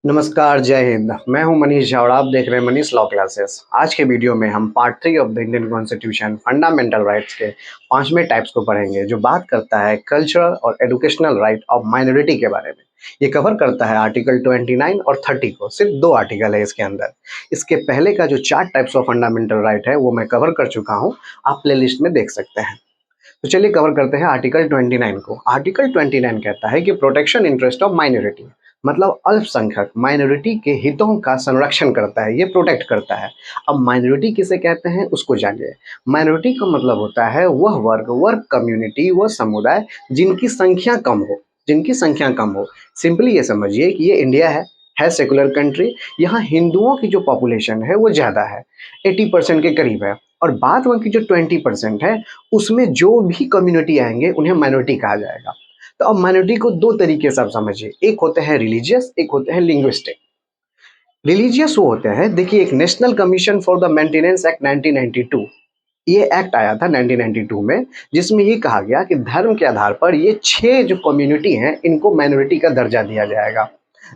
नमस्कार, जय हिंद। मैं हूं मनीष झावड़ा, आप देख रहे हैं मनीष लॉ क्लासेस। आज के वीडियो में हम part 3 of the Indian constitution fundamental rights के 5वें टाइप्स को पढ़ेंगे, जो बात करता है कल्चरल और एजुकेशनल राइट ऑफ माइनॉरिटी के बारे में। ये कवर करता है आर्टिकल 29 और 30 को। सिर्फ 2 आर्टिकल है इसके अंदर। इसके पहले का जो 4 टाइप्स ऑफ फंडामेंटल राइट है वो मैं कवर कर चुका हूँ, आप प्ले लिस्ट में देख सकते हैं। तो चलिए कवर करते हैं आर्टिकल 29 को। आर्टिकल 29 कहता है कि प्रोटेक्शन इंटरेस्ट ऑफ माइनॉरिटी, मतलब अल्पसंख्यक माइनॉरिटी के हितों का संरक्षण करता है, ये प्रोटेक्ट करता है। अब माइनॉरिटी किसे कहते हैं उसको जानिए। माइनॉरिटी का मतलब होता है वह वर्ग कम्युनिटी, वह समुदाय जिनकी संख्या कम हो, सिंपली ये समझिए कि ये इंडिया है सेकुलर कंट्री। यहाँ हिंदुओं की जो पॉपुलेशन है वो ज़्यादा है, 80% के करीब है। और बात वहाँ की जो 20% है उसमें जो भी कम्युनिटी आएंगे उन्हें माइनॉरिटी कहा जाएगा। तो अब माइनॉरिटी को 2 तरीके से आप समझिए, एक होते हैं रिलीजियस, एक होते हैं लिंग्विस्टिक। रिलीजियस वो होते हैं, देखिए एक national commission for the maintenance act 1992, ये एक्ट आया था 1992 में, जिसमें ये कहा गया कि धर्म के आधार पर ये 6 जो कम्युनिटी हैं इनको माइनॉरिटी का दर्जा दिया जाएगा।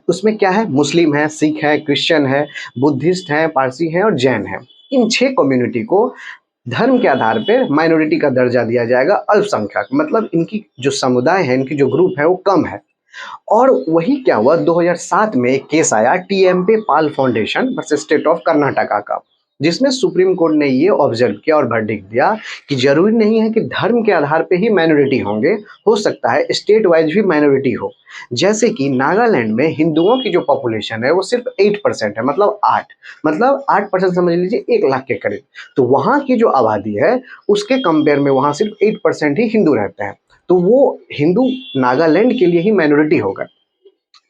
उसमें क्या है, मुस्लिम है, सिख है, क्रिश्चियन है, बुद्धिस्ट है, पारसी है और जैन है। इन 6 कम्युनिटी को धर्म के आधार पर माइनॉरिटी का दर्जा दिया जाएगा, अल्पसंख्यक, मतलब इनकी जो समुदाय है, इनकी जो ग्रुप है वो कम है। और वही क्या हुआ, 2007 में एक केस आया TMP Pal foundation versus state of Karnataka का, जिसमें सुप्रीम कोर्ट ने ये ऑब्जर्व किया और वर्डिक्ट दिया कि जरूरी नहीं है कि धर्म के आधार पे ही माइनॉरिटी होंगे, हो सकता है स्टेट वाइज भी माइनॉरिटी हो। जैसे कि नागालैंड में हिंदुओं की जो पॉपुलेशन है वो सिर्फ 8% है, मतलब 8% समझ लीजिए, 1 लाख के करीब। तो वहाँ की जो आबादी है उसके कंपेयर में वहाँ सिर्फ 8% ही हिंदू रहते हैं, तो वो हिंदू नागालैंड के लिए ही माइनॉरिटी होगा।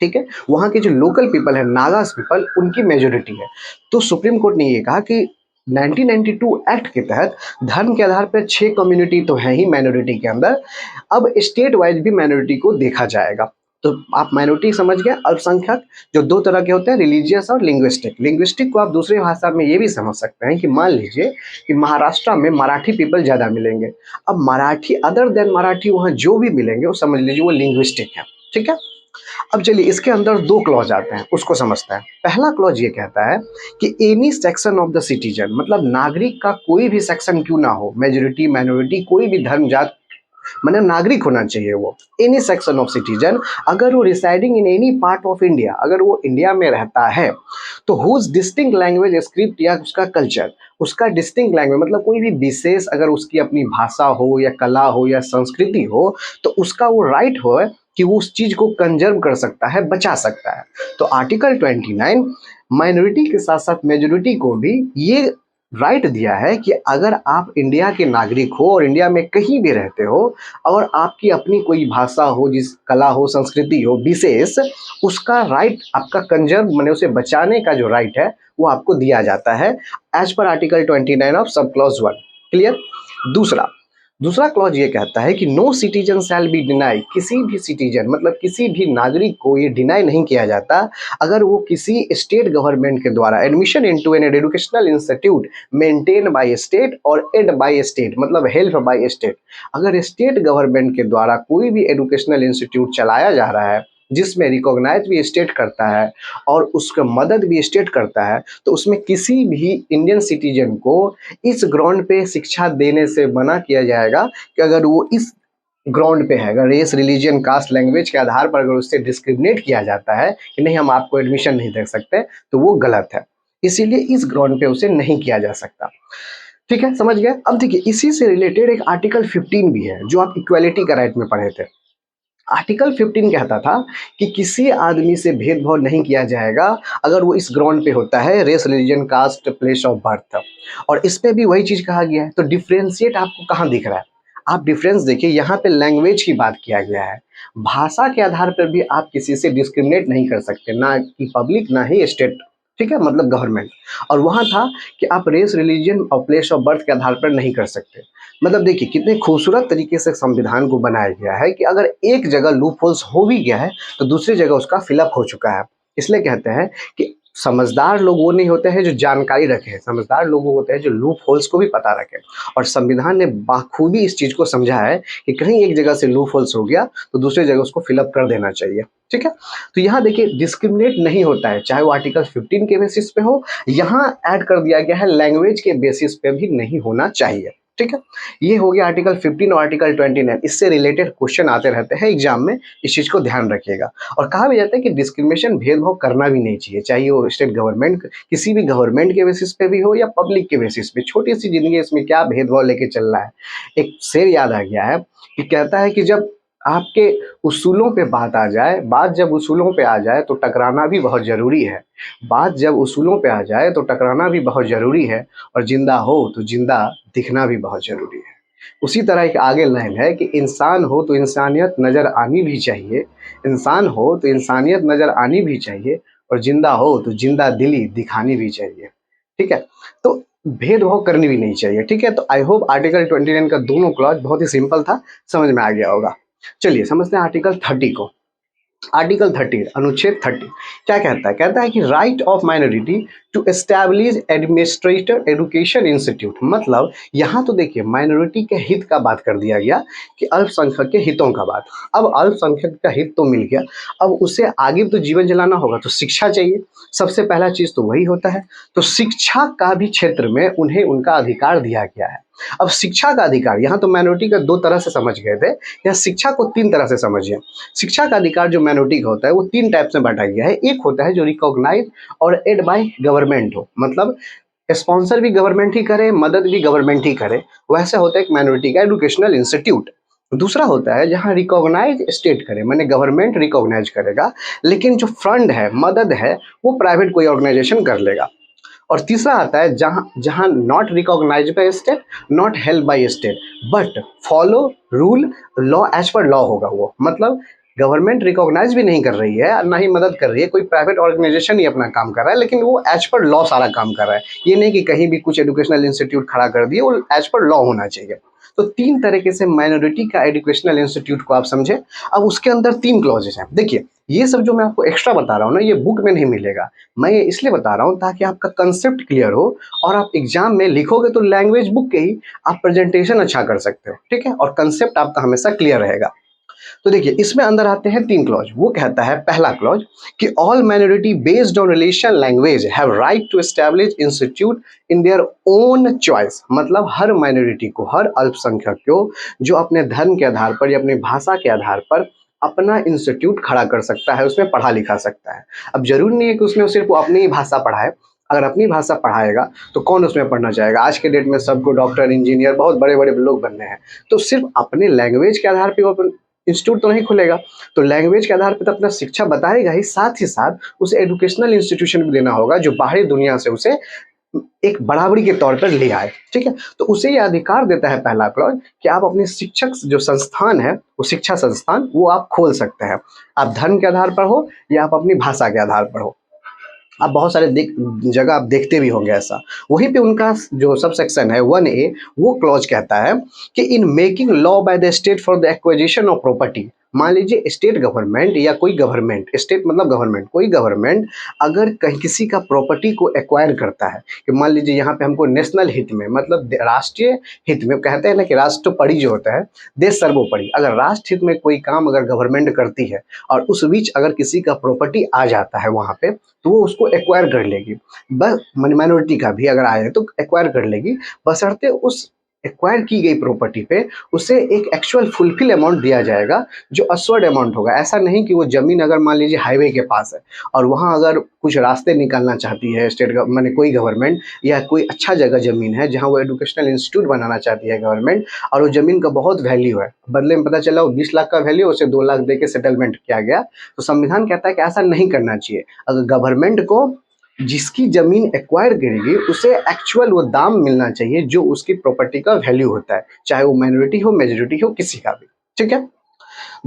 ठीक है, वहाँ के जो लोकल पीपल है, नागास पीपल, उनकी मेजोरिटी है। तो सुप्रीम कोर्ट ने ये कहा कि 1992 एक्ट के तहत धर्म के आधार पर 6 कम्युनिटी तो है ही माइनॉरिटी के अंदर, अब स्टेट वाइज भी माइनॉरिटी को देखा जाएगा। तो आप माइनॉरिटी समझ गए, अल्पसंख्यक, जो 2 तरह के होते हैं, रिलीजियस और लिंग्विस्टिक। लिंग्विस्टिक को आप दूसरी भाषा में ये भी समझ सकते हैं कि मान लीजिए कि महाराष्ट्र में मराठी पीपल ज़्यादा मिलेंगे। अब मराठी, अदर देन मराठी, वहाँ जो भी मिलेंगे वो समझ लीजिए वो लिंग्विस्टिक है। ठीक है, अब चलिए इसके अंदर 2 क्लॉज आते हैं, उसको समझते हैं। पहला क्लॉज ये कहता है कि any section of the citizen, मतलब नागरिक का कोई भी सेक्शन क्यों ना हो, मेजोरिटी माइनॉरिटी, कोई भी धर्म जात, मतलब नागरिक होना चाहिए वो, एनी सेक्शन ऑफ सिटीजन, अगर वो residing in any part of India, अगर वो इंडिया में रहता है, तो हुज डिस्टिंक्ट लैंग्वेज, स्क्रिप्ट या उसका कल्चर, उसका डिस्टिंक्ट लैंग्वेज मतलब कोई भी विशेष, अगर उसकी अपनी भाषा हो या कला हो या संस्कृति हो, तो उसका वो राइट हो कि वो उस चीज़ को कंजर्व कर सकता है, बचा सकता है। तो आर्टिकल 29 माइनॉरिटी के साथ साथ मेजोरिटी को भी ये राइट दिया है कि अगर आप इंडिया के नागरिक हो और इंडिया में कहीं भी रहते हो और आपकी अपनी कोई भाषा हो, जिस कला हो, संस्कृति हो विशेष, उसका राइट आपका कंजर्व, माने उसे बचाने का जो राइट है वो आपको दिया जाता है as per article 29 of sub clause 1। Clear. दूसरा क्लॉज ये कहता है कि no citizen shall be denied, किसी भी सिटीजन मतलब किसी भी नागरिक को ये डिनाई नहीं किया जाता अगर वो किसी स्टेट गवर्नमेंट के द्वारा admission into an educational institute maintain by state और एड बाय स्टेट, मतलब हेल्प बाय स्टेट, अगर स्टेट गवर्नमेंट के द्वारा कोई भी एजुकेशनल इंस्टीट्यूट चलाया जा रहा है जिसमें रिकॉग्नाइज भी स्टेट करता है और उसका मदद भी स्टेट करता है, तो उसमें किसी भी इंडियन सिटीजन को इस ग्राउंड पे शिक्षा देने से मना किया जाएगा कि अगर वो इस ग्राउंड पे है, अगर रेस, रिलीजन, कास्ट, लैंग्वेज के आधार पर अगर उससे डिस्क्रिमिनेट किया जाता है कि नहीं हम आपको एडमिशन नहीं दे सकते, तो वो गलत है। इसीलिए इस ग्राउंड पे उसे नहीं किया जा सकता। ठीक है, समझ गए। अब देखिए इसी से रिलेटेड एक आर्टिकल 15 भी है जो आप इक्वालिटी का राइट में पढ़े थे। आर्टिकल 15 कहता था कि किसी आदमी से भेदभाव नहीं किया जाएगा अगर वो इस ग्राउंड पे होता है, race, religion, caste, place of birth. और इस पे भी वही चीज़ कहा गया है। तो डिफ्रेंशिएट आपको कहाँ दिख रहा है, आप डिफरेंस देखिए, यहाँ पे लैंग्वेज की बात किया गया है। भाषा के आधार पर भी आप किसी से डिस्क्रिमिनेट नहीं कर सकते, ना कि पब्लिक ना ही स्टेट, ठीक है, मतलब गवर्नमेंट। और वहाँ था कि आप रेस, रिलीजन और प्लेस ऑफ बर्थ के आधार पर नहीं कर सकते। मतलब देखिए कितने खूबसूरत तरीके से संविधान को बनाया गया है कि अगर एक जगह लूप होल्स हो भी गया है तो दूसरी जगह उसका फिलअप हो चुका है। इसलिए कहते हैं कि समझदार लोग वो नहीं होते हैं जो जानकारी रखें, समझदार लोग वो होते हैं जो लूप होल्स को भी पता रखें। और संविधान ने बाखूबी इस चीज़ को समझा है कि कहीं एक जगह से लूप होल्स हो गया तो दूसरी जगह उसको फिलअप कर देना चाहिए। ठीक है, तो यहाँ देखिए डिस्क्रिमिनेट नहीं होता है, चाहे वो आर्टिकल 15 के बेसिस पे हो, यहाँ ऐड कर दिया गया है लैंग्वेज के बेसिस पे भी नहीं होना चाहिए। ठीक है, ये हो गया आर्टिकल 15 और आर्टिकल 29। इससे रिलेटेड क्वेश्चन आते रहते हैं एग्जाम में, इस चीज़ को ध्यान रखिएगा। और कहा भी जाता है कि डिस्क्रिमिनेशन, भेदभाव करना भी नहीं चाहिए, चाहे वो स्टेट गवर्नमेंट, किसी भी गवर्नमेंट के बेसिस पे भी हो या पब्लिक के बेसिस पे। छोटी सी जिंदगी है, इसमें क्या भेदभाव लेके चल रहा है। एक शेर याद आ गया है कि कहता है कि जब आपके उसूलों पे बात आ जाए, बात जब उसूलों पे आ जाए तो टकराना भी बहुत ज़रूरी है। बात जब उसूलों पे आ जाए तो टकराना भी बहुत ज़रूरी है, और जिंदा हो तो जिंदा दिखना भी बहुत ज़रूरी है। उसी तरह एक आगे लाइन है कि इंसान हो तो इंसानियत नज़र आनी भी चाहिए, इंसान हो तो इंसानियत नज़र आनी भी चाहिए, और जिंदा हो तो जिंदा दिली दिखानी भी चाहिए। ठीक है, तो भेदभाव करनी भी नहीं चाहिए। ठीक है, तो आई होप आर्टिकल 29 का दोनों क्लॉज बहुत ही सिंपल था, समझ में आ गया होगा। चलिए समझते हैं आर्टिकल 30 को। आर्टिकल 30 अनुच्छेद 30 क्या कहता है? कहता है कि right of minority to establish administrator education institute. मतलब यहाँ तो देखिए माइनॉरिटी के हित का बात कर दिया गया कि अल्पसंख्यक के हितों का बात। अब अल्पसंख्यक का हित तो मिल गया, अब उसे आगे तो जीवन चलाना होगा, तो शिक्षा चाहिए। सबसे पहला चीज तो वही होता है, तो शिक्षा का भी क्षेत्र में उन्हें उनका अधिकार दिया गया है। अब शिक्षा का अधिकार, यहाँ तो माइनॉरिटी का दो तरह से समझ गए थे, यहाँ शिक्षा को तीन तरह से समझिए। शिक्षा का अधिकार जो माइनॉरिटी का होता है वो तीन टाइप से बांटा गया है। एक होता है जो रिकॉग्नाइज और एड बाय गवर्नमेंट हो, मतलब स्पॉन्सर भी गवर्नमेंट ही करे, मदद भी गवर्नमेंट ही करे, वैसे होता है एक माइनॉरिटी का एजुकेशनल इंस्टीट्यूट। दूसरा होता है जहाँ रिकॉग्नाइज स्टेट करे, माने गवर्नमेंट रिकॉग्नाइज करेगा, लेकिन जो फंड है, मदद है, वो प्राइवेट कोई ऑर्गेनाइजेशन कर लेगा। और तीसरा आता है जहाँ जहाँ not recognise by state, not held by state, but follow rule law as per law होगा वो। मतलब गवर्नमेंट रिकॉग्नाइज भी नहीं कर रही है और ना ही मदद कर रही है, कोई प्राइवेट ऑर्गेनाइजेशन ही अपना काम कर रहा है, लेकिन वो एज पर लॉ सारा काम कर रहा है। ये नहीं कि कहीं भी कुछ एजुकेशनल इंस्टीट्यूट खड़ा कर दिए, वो एज पर लॉ होना चाहिए। तो तीन तरीके से माइनॉरिटी का एजुकेशनल इंस्टीट्यूट को आप समझे। अब उसके अंदर तीन क्लॉजेस हैं। देखिए ये सब जो मैं आपको एक्स्ट्रा बता रहा हूँ ना, ये बुक में नहीं मिलेगा, मैं ये इसलिए बता रहा हूँ ताकि आपका कंसेप्ट क्लियर हो और आप एग्जाम में लिखोगे तो लैंग्वेज बुक के ही आप प्रेजेंटेशन अच्छा कर सकते हो। ठीक है, और कंसेप्ट आपका हमेशा क्लियर रहेगा। तो देखिए इसमें अंदर आते हैं तीन क्लॉज। वो कहता है पहला क्लॉज कि all minority based on relation language have right to establish institute in their own choice. मतलब हर माइनॉरिटी को, हर अल्पसंख्यक को जो अपने धर्म के आधार पर या अपनी भाषा के आधार पर अपना इंस्टीट्यूट खड़ा कर सकता है, उसमें पढ़ा लिखा सकता है। अब जरूरी नहीं है कि उसमें सिर्फ वो अपनी ही भाषा पढ़ाए, अगर अपनी भाषा पढ़ाएगा तो कौन उसमें पढ़ना चाहेगा। आज के डेट में सबको डॉक्टर, इंजीनियर, बहुत बड़े बड़े लोग बनने हैं, तो सिर्फ अपने लैंग्वेज के आधार पर वो इंस्टीट्यूट तो नहीं खुलेगा। तो लैंग्वेज के आधार पर तो अपना शिक्षा बताएगा ही, साथ उसे एजुकेशनल इंस्टीट्यूशन भी देना होगा जो बाहरी दुनिया से उसे एक बराबरी के तौर पर ले आए। ठीक है, तो उसे ये अधिकार देता है पहला क्लॉज कि आप अपने शिक्षक जो संस्थान है, वो शिक्षा संस्थान वो आप खोल सकते हैं। आप धर्म के आधार पर हो या आप अपनी भाषा के आधार पर हो। आप बहुत सारे जगह आप देखते भी होंगे ऐसा। वहीं पे उनका जो सब सेक्शन है 1A, वो क्लॉज कहता है कि in making law by the state for the acquisition of property. मान लीजिए स्टेट गवर्नमेंट या कोई गवर्नमेंट, स्टेट मतलब गवर्नमेंट, कोई गवर्नमेंट अगर कहीं किसी का प्रॉपर्टी को एक्वायर करता है, कि मान लीजिए यहाँ पे हमको नेशनल हित में, मतलब राष्ट्रीय हित में, कहते हैं ना कि राष्ट्रपरि जो होता है, देश सर्वोपरि, अगर राष्ट्र हित में कोई काम अगर गवर्नमेंट करती है और उस बीच अगर किसी का प्रॉपर्टी आ जाता है वहाँ पे, तो वो उसको एक्वायर कर लेगी। बस माइनॉरिटी का भी अगर आए तो एक्वायर कर लेगी, बशर्ते उस एक्वायर की गई प्रॉपर्टी पे उसे एक एक्चुअल फुलफिल अमाउंट दिया जाएगा जो अस्वर्ड अमाउंट होगा। ऐसा नहीं कि वो जमीन अगर मान लीजिए हाईवे के पास है और वहाँ अगर कुछ रास्ते निकालना चाहती है स्टेट माने कोई गवर्नमेंट, या कोई अच्छा जगह ज़मीन है जहाँ वो एजुकेशनल इंस्टीट्यूट बनाना चाहती है गवर्नमेंट, और वो ज़मीन का बहुत वैल्यू है, बदले में पता चला वो 20 लाख का वैल्यू, उसे 2 लाख दे के सेटलमेंट किया गया, तो संविधान कहता है कि ऐसा नहीं करना चाहिए। अगर गवर्नमेंट को जिसकी जमीन एक्वायर करेगी उसे एक्चुअल वो दाम मिलना चाहिए जो उसकी प्रॉपर्टी का वैल्यू होता है, चाहे वो माइनॉरिटी हो, मेजॉरिटी हो, किसी का भी। ठीक है,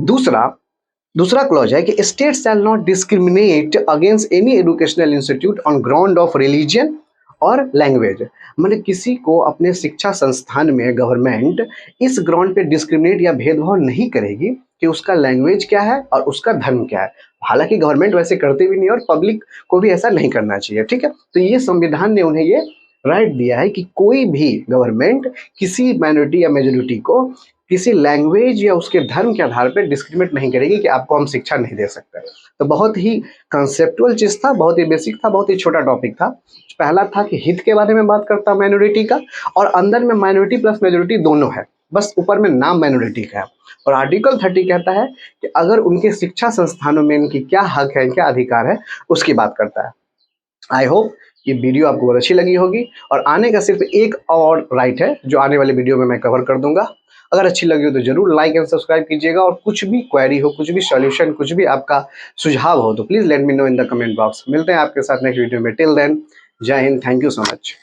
दूसरा क्लॉज है कि state shall not discriminate against any educational institute on ground of religion और लैंग्वेज। मतलब किसी को अपने शिक्षा संस्थान में गवर्नमेंट इस ग्राउंड पे डिस्क्रिमिनेट या भेदभाव नहीं करेगी कि उसका लैंग्वेज क्या है और उसका धर्म क्या है। हालांकि गवर्नमेंट वैसे करती भी नहीं और पब्लिक को भी ऐसा नहीं करना चाहिए, ठीक है। तो ये संविधान ने उन्हें ये राइट दिया है कि कोई भी गवर्नमेंट किसी माइनॉरिटी या मेजोरिटी को किसी लैंग्वेज या उसके धर्म के आधार पर डिस्क्रिमिनेट नहीं करेगी कि आपको हम शिक्षा नहीं दे सकते। तो बहुत ही कंसेप्चुअल चीज था, बहुत ही बेसिक था, बहुत ही छोटा टॉपिक था। पहला था कि हित के बारे में बात करता माइनॉरिटी का, और अंदर में माइनॉरिटी प्लस मेजोरिटी दोनों है, बस ऊपर में नाम माइनॉरिटी का है। और आर्टिकल 30 कहता है कि अगर उनके शिक्षा संस्थानों में इनकी क्या हक है, क्या अधिकार है, उसकी बात करता है। आई होप ये वीडियो आपको बहुत अच्छी लगी होगी, और आने का सिर्फ एक और राइट है जो आने वाले वीडियो में मैं कवर कर दूंगा। अगर अच्छी लगी हो तो जरूर लाइक एंड सब्सक्राइब कीजिएगा, और कुछ भी क्वेरी हो, कुछ भी सॉल्यूशन, कुछ भी आपका सुझाव हो तो please let me know in the comment box. मिलते हैं आपके साथ नेक्स्ट वीडियो में। टिल देन, जय Hind, thank you so much.